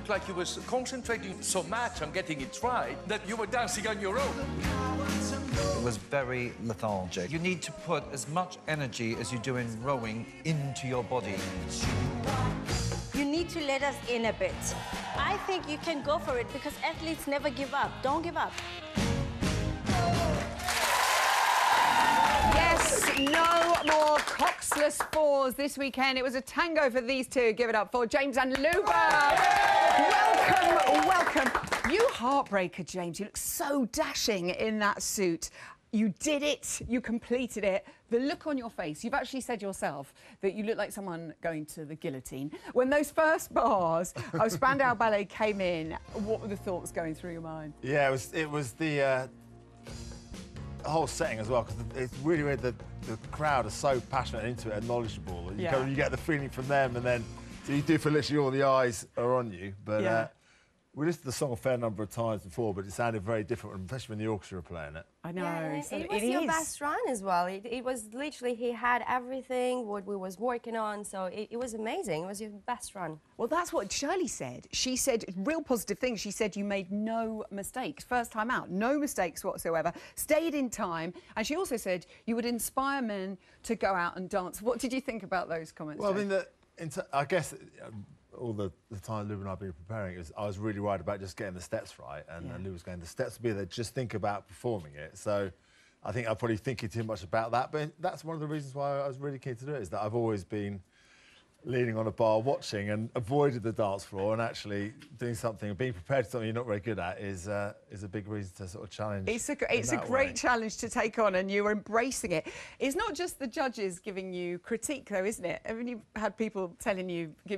looked like you was concentrating so much on getting it right that you were dancing on your own. It was very lethargic. You need to put as much energy as you do in rowing into your body. You need to let us in a bit. I think you can go for it because athletes never give up. Don't give up. Yes, no more coxless fours this weekend. It was a tango for these two. Give it up for James and Luba. Welcome, welcome. You heartbreaker, James. You look so dashing in that suit. You did it. You completed it. The look on your face, you've actually said yourself that you look like someone going to the guillotine. When those first bars of Spandau Ballet came in, what were the thoughts going through your mind? Yeah, it was the whole setting as well, because it's really weird that the crowd are so passionate into it and knowledgeable. You get the feeling from them, and then so you do feel literally all the eyes are on you. But we listened to the song a fair number of times before, but it sounded very different, especially when the orchestra were playing it. I know. Yeah, so it was your best run as well. It was literally, he had everything what we was working on, so it was amazing. It was your best run. Well, that's what Shirley said. She said real positive things. She said you made no mistakes. First time out, no mistakes whatsoever. Stayed in time. And she also said you would inspire men to go out and dance. What did you think about those comments? Well, I mean, I guess all the time Lou and I have been preparing, I was really worried about just getting the steps right. And Lou was going, the steps will be there, just think about performing it. So I think I'm probably thinking too much about that. But that's one of the reasons why I was really keen to do it, is that I've always been leaning on a bar watching and avoided the dance floor, and actually doing something, being prepared for something you're not very good at is a big reason to sort of challenge. It's a great challenge to take on, and you're embracing it. It's not just the judges giving you critique, though, isn't it? Haven't you had people giving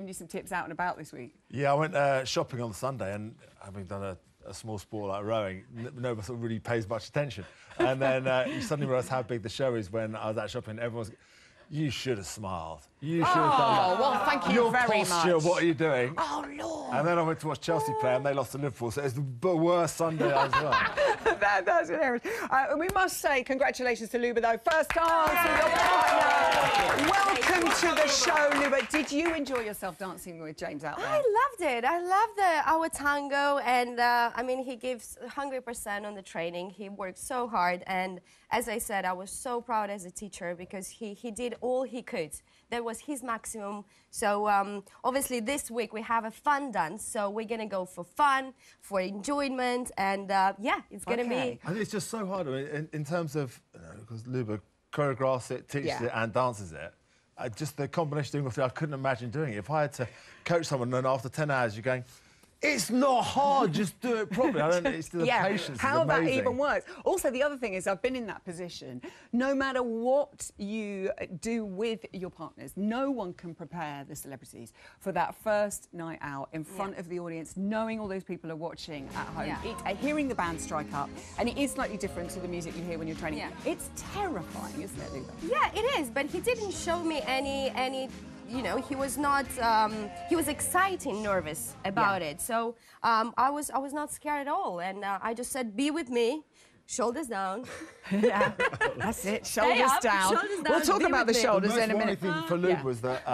you some tips out and about this week? Yeah, I went shopping on Sunday, and having done a small sport like rowing, nobody sort of really pays much attention. And then you suddenly realise how big the show is when I was out shopping. Everyone's, you should have smiled. You should have done that. Well, thank you very much. Your posture, what are you doing? Oh, Lord. And then I went to watch Chelsea play, and they lost to Liverpool, so it's the worst Sunday as well. That's hilarious. We must say congratulations to Luba, though. First dance with your partner. Welcome to the show, Luba. Did you enjoy yourself dancing with James out there? I loved it. I loved our tango, and I mean, he gives 100% on the training. He worked so hard, and as I said, I was so proud as a teacher because he did all he could. That was his maximum. So obviously this week we have a fun dance, so we're gonna go for fun, for enjoyment, and yeah, it's gonna be. I think it's just so hard. I mean, in terms of, because Luba choreographs it, teaches it, and dances it. Just the combination doing I couldn't imagine doing it. If I had to coach someone, and after 10 hours you're going, it's not hard, just do it properly. I don't know, it's the patience. How that even works. Also, the other thing is, I've been in that position. No matter what you do with your partners, no one can prepare the celebrities for that first night out in front of the audience, knowing all those people are watching at home, hearing the band strike up, and it is slightly different to the music you hear when you're training. It's terrifying, isn't it, Luba? Yeah, it is, but he didn't show me any you know, he was not, he was excited, nervous about it. So I was not scared at all. And I just said, be with me, shoulders down. That's it, shoulders down. We'll talk about the shoulders in a minute. The most worrying thing for Luke was that,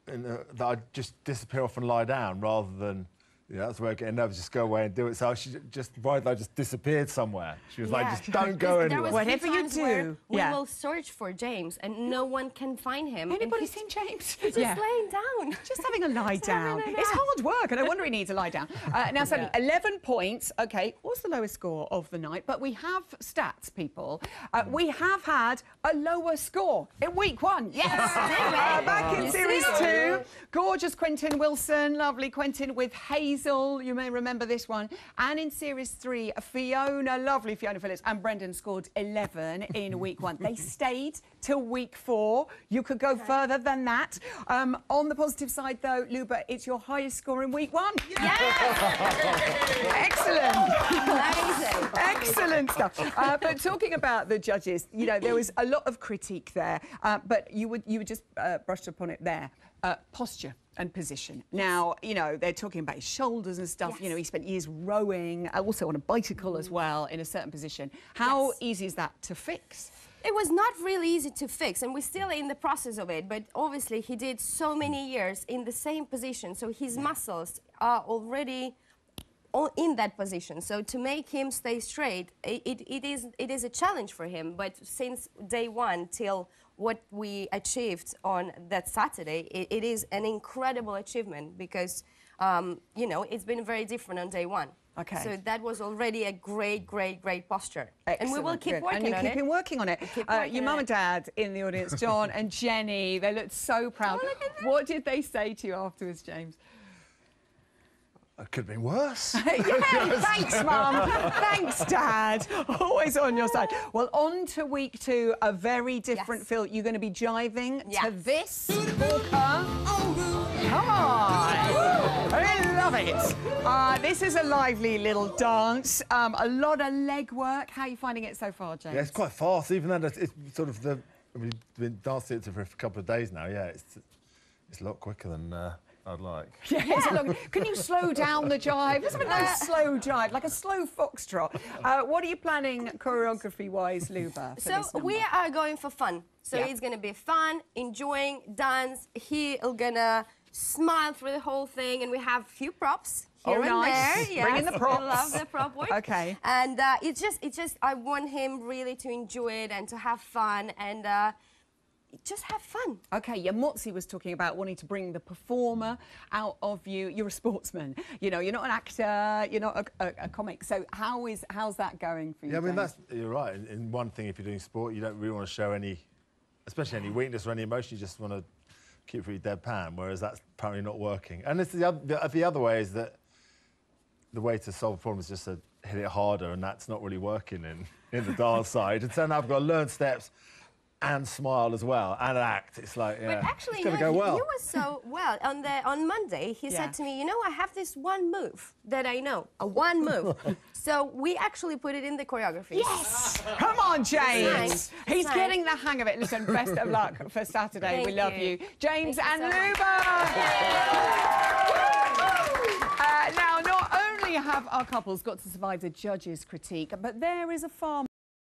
that I'd just disappear off and lie down rather than, that's where I get nervous, just go away and do it. So she just worried I just disappeared somewhere. She was like, just don't go anywhere. Whatever you do. We will search for James and no one can find him. Anybody seen James? He's just laying down. Just having a lie down. It's hard work, and no wonder he needs to lie down. Now, Sally, 11 points. OK, what's the lowest score of the night? But we have stats, people. We have had a lower score in week 1. Yes! Back in Series 2, gorgeous Quentin Wilson, lovely Quentin with Hazel. You may remember this one. And in Series 3, Fiona, lovely Fiona Phillips, and Brendan scored 11 in week 1. They stayed till week 4. You could go further than that. On the positive side, though, Luba, it's your highest score in week 1. Excellent. Amazing. Excellent stuff. But talking about the judges, you know, there was a lot of critique there, but you would just brushed upon it there. Posture and position. Now, you know, they're talking about his shoulders and stuff. You know, he spent years rowing, also on a bicycle as well, in a certain position. How easy is that to fix? It was not really easy to fix, and we're still in the process of it, but obviously he did so many years in the same position, so his muscles are already in that position. So to make him stay straight, it is a challenge for him, but since day one till what we achieved on that Saturday, it is an incredible achievement because, you know, it's been very different on day one. Okay. So that was already a great, great, great posture. Excellent. And we will keep working on it. And you're keeping working on it. Your mum and dad in the audience, John and Jenny, they looked so proud. Oh, look at that. What did they say to you afterwards, James? It could have been worse. Yeah, thanks, Mum. Thanks, Dad. Always on your side. Well, on to week 2, a very different feel. You're going to be jiving to this. Come on. I love it. This is a lively little dance. A lot of leg work. How are you finding it so far, James? Yeah, it's quite fast, even though it's sort of we've been dancing it for a couple of days now. Yeah, it's a lot quicker than I'd like. Yeah, it's a long... Can you slow down the jive? Let's have a nice slow jive, like a slow foxtrot. What are you planning choreography-wise, Luba? So we are going for fun. So it's going to be fun, enjoying, dance. He's gonna smile through the whole thing, and we have a few props here and nice. there. Bring in the props. I love the prop work. Okay. And it's just I want him really to enjoy it and to have fun and just have fun. Okay, yeah, Motzi was talking about wanting to bring the performer out of you. You're a sportsman, you know, you're not an actor, you're not a comic. So how's that going for you? Yeah, I mean, James? you're right. In one thing, if you're doing sport, you don't really want to show any, especially any weakness or any emotion. You just want to keep it pretty deadpan, whereas that's apparently not working. And it's the other way is that the way to solve a problem is just to hit it harder, and that's not really working in the dance side. And so now I've got to learn steps and smile as well and act. It's like, yeah, But actually, it's going to go well. you were so well. On Monday, he said to me, you know, I have this one move that I know, one move. So we actually put it in the choreography. Yes! Come on, James. Nice. He's Nice. geting the hang of it. Listen, best of luck for Saturday. Thank we love you. you. James Thank and you so Luba! Now, not only have our couples got to survive the judges' critique, but there is a far